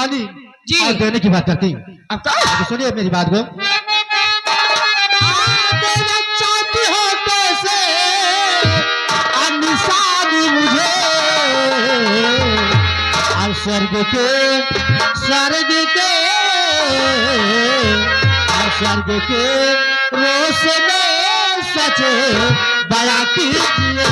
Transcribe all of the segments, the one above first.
निशानी जी और देने की बात करती। अब कहा तो सुनिए मेरी बात को। देना चाहती हो कैसे निशानी मुझे, और स्वर्ग के रोशनी सच बया कीजिए।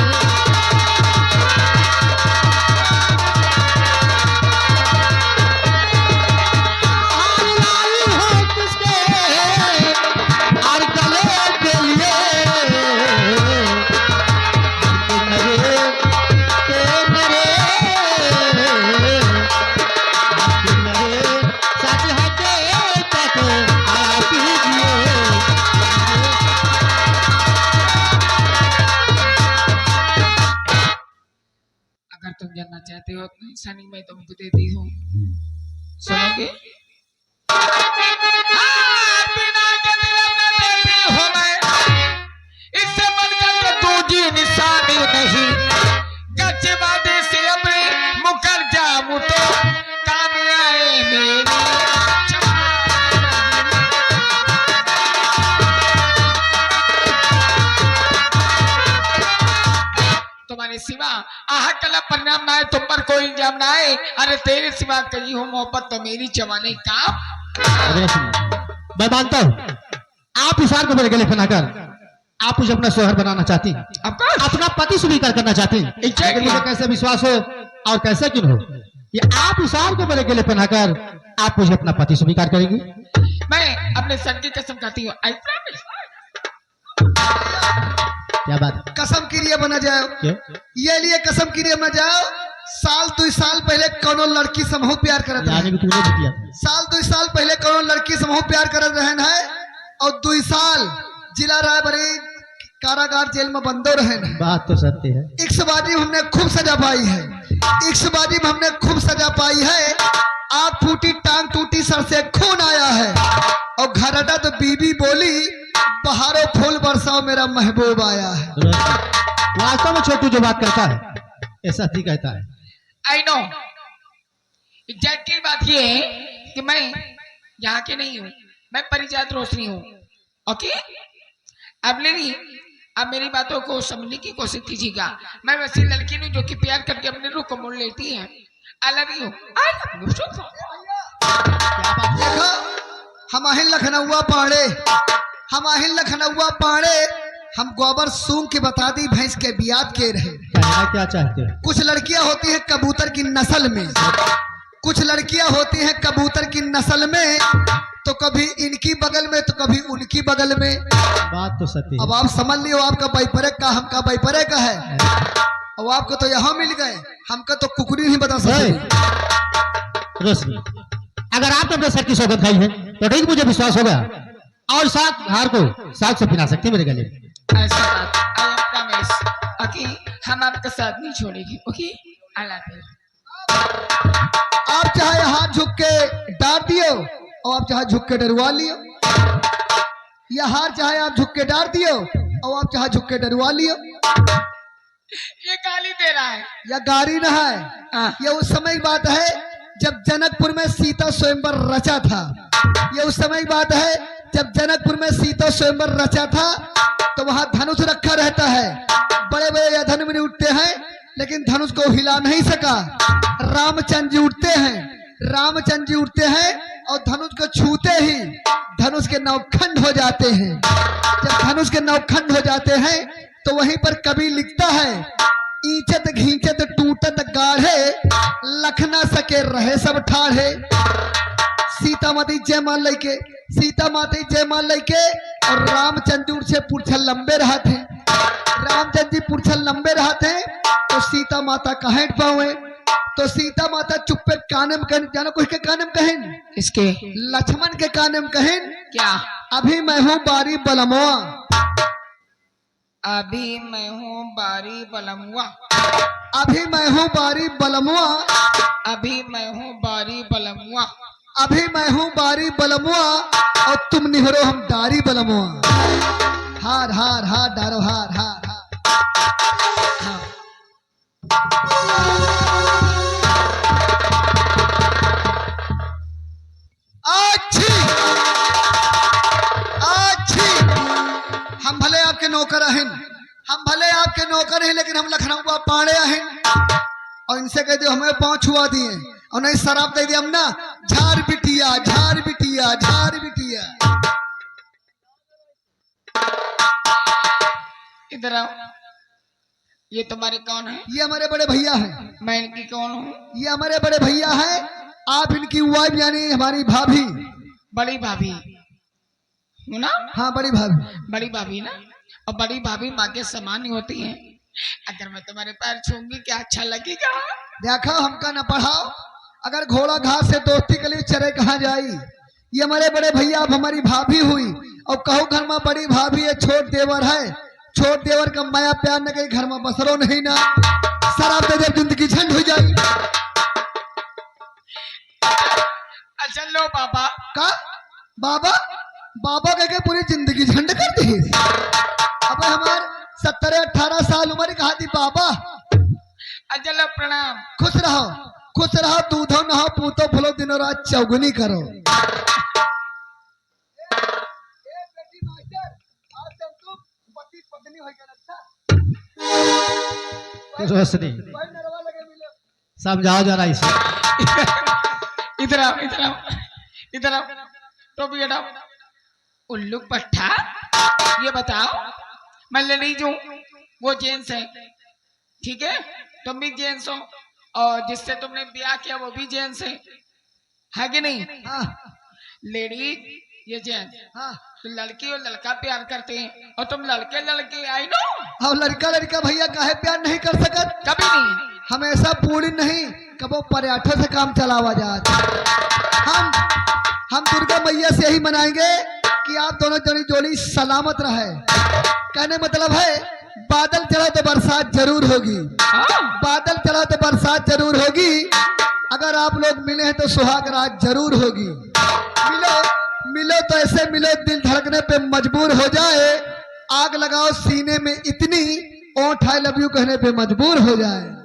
अगर तुम जानना चाहते हो तो निशानी मैं तुमको देती हूँ, सुनोगे? बिना के दिल में देती हूँ मैं, इससे बढ़कर के दूजी निशानी नहीं। कच्चे वादे से अपने मुकर जाऊं तो काम आए मेरी। तुम्हारे सिवा आह कला परिणाम ना है, तुम पर कोई इल्जाम ना है। अरे तेरे सिवा कही हो मोहब्बत तो मेरी जवानी काम। मैं मानता हूँ आप इशार को मेरे गले पहनाकर आप मुझे अपना शोहर बनाना चाहती, अपना पति स्वीकार करना चाहती। लेकिन मुझे कैसे विश्वास हो और कैसे क्यों हो कि आप इशार को मेरे गले पहनाकर आप मुझे अपना पति स्वीकार करेंगी? मैं अपने सर की कसम खाती हूँ, आई प्रॉमिस। क्या बात? कसम क्रिया बना जाओ। क्यों? ये लिए कसम क्रिया बना जाओ। साल 2 साल पहले कौनो लड़की समूह प्यार करत रहे। तूने भी किया। साल 2 साल पहले कौनो लड़की समूह प्यार करत रहन है और 2 साल जिला रायबरेली कारागार जेल में बंदो रहन है। बात तो सत्य है। इक्सबाजी में हमने खूब सजा पाई है, इक्सबाजी में हमने खूब सजा पाई है। आप फूटी टांग टूटी सर से खून आया है और घरटा तो बीबी बोली बहारो फूल बरसाओ मेरा महबूब आया है। वास्तव में छोटू जो बात करता है ऐसा ही कहता है। आई नो एग्जैक्टली बात ये है कि मैं यहाँ के नहीं हूँ, मैं परिजात रोशनी हूँ। ओके अब मेरी बातों को समझने की कोशिश कीजिएगा। मैं वैसी लड़की हूँ जो कि प्यार करके अपने रूह को मोड़ लेती है। I love you, I love you. देखो हम আহিन लखनऊआ पाड़े, हम আহিन लखनऊआ पाड़े, हम गोबर सूंघ के बता दी भैंस के बियाद के रहे। क्या चाहते हैं? कुछ लड़कियां होती हैं कबूतर की नस्ल में, कुछ लड़कियां होती हैं कबूतर की नस्ल में, तो कभी इनकी बगल में तो कभी उनकी बगल में। बात तो सत्य है। अब आप समझ लियो आपका बैपरे का हमका बैपरे का है। अब आपको तो यहाँ मिल गए, हमका तो कुकरी नहीं बता सकते। रोशनी अगर आपने अपने सर की सौगंध खाई है तो ठीक मुझे विश्वास होगा और साथ हार को साथ से पिला सकते मेरे गले में। ऐसा बात, आई प्रॉमिस। ओके हम आपका साथ नहीं छोड़ेंगे। Okay I love you. आप चाहे हाथ झुक के डांट दियो और आप चाहे झुक के डरवा लियो, या हार चाहे आप झुक के डांट दियो और आप चाहे झुक के डरवा लियो। ये गाली दे रहा है या गाड़ी न है, ये उस समय की बात है जब जनकपुर में सीता स्वयंवर रचा था। ये उस समय की बात है जब जनकपुर में सीता स्वयंवर रचा था तो वहां धनुष रखा रहता है। बड़े बड़े यधन में उठते हैं लेकिन धनुष को हिला नहीं सका। रामचंद्र जी उठते हैं, रामचंद्र जी उठते हैं और धनुष को छूते ही धनुष के नवखंड हो जाते हैं। जब धनुष के नवखंड हो जाते हैं तो वहीं पर कवि लिखता है, ईंचत घींचत टूटत गाढ़े, लख ना सके रहे सब ठाढ़े। सीता माती जय मान लेके, सीता माती जय मान लेके और रामचंद्र से पुरछल लंबे रहा थे। रामचंद्र जी पुरछल लंबे रहा थे तो सीता माता कहें पावे, तो सीता माता चुप्पे काने में कहें, जानो कुछ के काने में कहें, इसके लक्ष्मण के काने में कहें क्या? अभी मैं हूँ बारी बलमुआ, अभी मैं हूँ बारी बलमुआ, अभी मैं हूँ बारी बलमुआ, अभी मैं हूँ बारी बलमुआ, अभी मैं हूँ बारी बलमुआ और तुम निहरो हम डारी बलमुआ। हार हार हार डारो हार हार हार। आपके नौकर हैं, हम भले आपके नौकर हैं, लेकिन हम लखनऊ पाड़े हैं। और इनसे कह दो हमें पाँव छुआ दिए, और नहीं शराब दे दिया हम ना, झार बिटिया झार बिटिया झार बिटिया। इधर आओ। ये तुम्हारे कौन है? ये हमारे बड़े भैया हैं। मैं इनकी कौन हूँ? ये हमारे बड़े भैया हैं, आप इनकी वाइफ यानी हमारी भाभी। बड़ी भाभी हूँ ना? हाँ बड़ी भाभी। बड़ी भाभी ना, और बड़ी भाभी माँ के समान ही होती हैं। अगर मैं तुम्हारे पैर छूंगी क्या अच्छा लगेगा? देखो हमका न पढ़ाओ, अगर घोड़ा घास से दोस्ती के लिए चरे कहाँ जाई। ये हमारे बड़े भैया अब हमारी भाभी हुई, और कहो घर में बड़ी भाभी है, छोट देवर है, छोट देवर का माया प्यार न कहीं घर में बसरो नहीं ना, शराब दे जब जिंदगी झंड हो जाए। अच्छा लो बाबा। का बाबा? बाबा कह के पूरी जिंदगी झंड कर दी। अब हमार 17-18 साल उम्र कहा थी बाबा। अच्छा लो प्रणाम। खुश रहो, खुश रहो, दूधो नहो, पूतो फलो, दिनों रात चौगुनी करो। रोशनी समझाओ जरा इसे। इधर आओ, इधर आओ, इधर आओ। तो भी हटाओ। उल्लू पट्टा, ये बताओ, मैं लेडीज हूँ, वो जेंट्स है, ठीक है? तुम भी जेंट्स हो, और जिससे तुमने ब्याह किया वो भी जेंट्स है कि नहीं? हाँ लेडीज ये जेंट्स। हाँ। तो लड़की और लड़का प्यार करते हैं, और तुम लड़के लड़के आई नो। और लड़का लड़का भैया काहे प्यार नहीं कर सकत? कभी नहीं। हमेशा पूरी नहीं, कबो पर्याठों से काम चलावा जात। हम दुर्गा मैया से यही मनाएंगे कि आप दोनों जनी जोड़ी सलामत रहे। कहने मतलब है बादल चला तो बरसात जरूर होगी, बादल चला तो बरसात जरूर होगी। अगर आप लोग मिले हैं तो सुहाग रात जरूर होगी। मिलो मिलो तो ऐसे मिलो दिल धड़कने पे मजबूर हो जाए, आग लगाओ सीने में इतनी, ओठ आई लव यू कहने पे मजबूर हो जाए।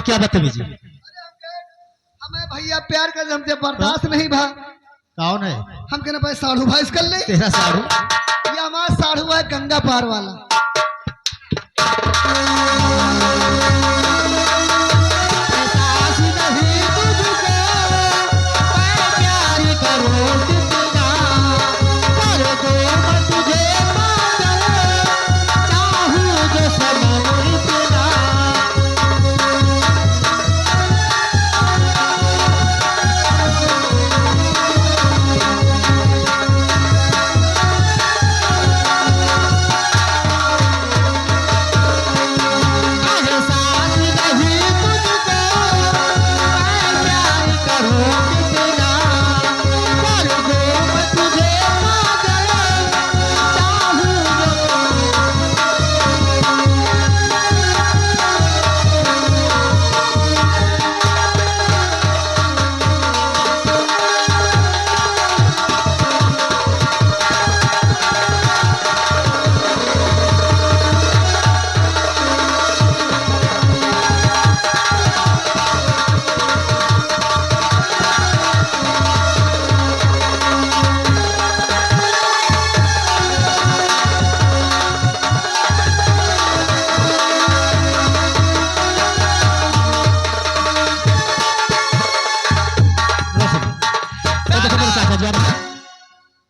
ये क्या बदतमीजी? हमें भैया प्यार कर हमसे बर्दाश्त नहीं भा। कौन है हम कहना भाई साढ़ू भाई कर ले। तेरा साड़ू? ये हमारा साढ़ू है गंगा पार वाला।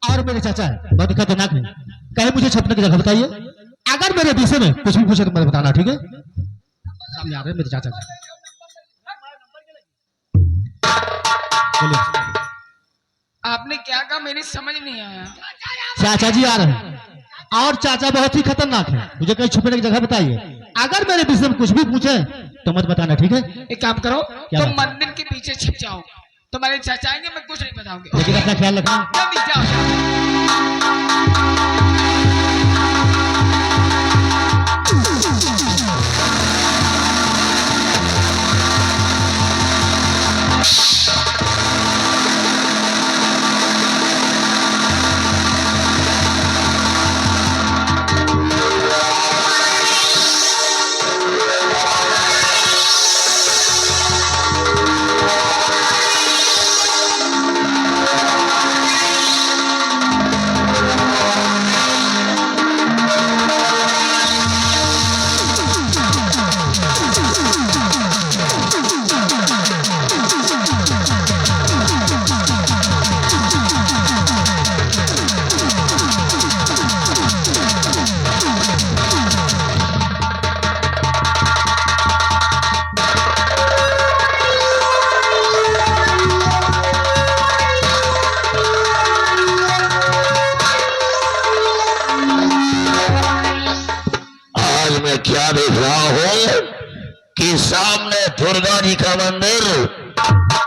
और मेरे चाचा है बहुत खतरनाक है, कहे मुझे छपने की जगह बताइए। अगर मेरे विषय में कुछ भी पूछे तो मुझे बताना, ठीक है? सामने आ रहे हैं मेरे चाचा। बोलिए। आपने क्या कहा मेरी समझ नहीं आया। चाचा जी आ रहे हैं और चाचा बहुत ही खतरनाक है, मुझे कहीं छुपने की जगह बताइए। अगर मेरे विषय में कुछ भी पूछे तो मत बताना, ठीक है? एक काम करो, क्या तुम बात? मंदिर के पीछे छिप जाओ, तुम्हारे चाचा आएंगे, मैं कुछ नहीं बताऊंगी। लेकिन अपना ख्याल रखना। जल्दी जाओ। मैं क्या देख रहा हूँ कि सामने दुर्गा जी का मंदिर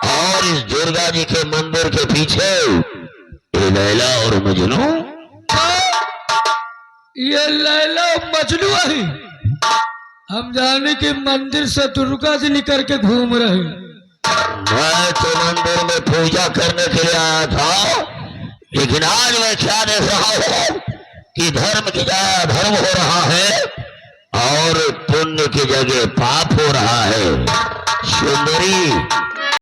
और इस दुर्गा जी के मंदिर के पीछे ये लैला और मजनू। ये लैला मजनू है। हम जाने के मंदिर से दुर्गा जी निकल के घूम रहे। मैं तो मंदिर में पूजा करने के लिए आया था, लेकिन आज मैं क्या देख रहा हूँ कि धर्म की जगह धर्म हो रहा है और पुण्य की जगह पाप हो रहा है। सुंदरी,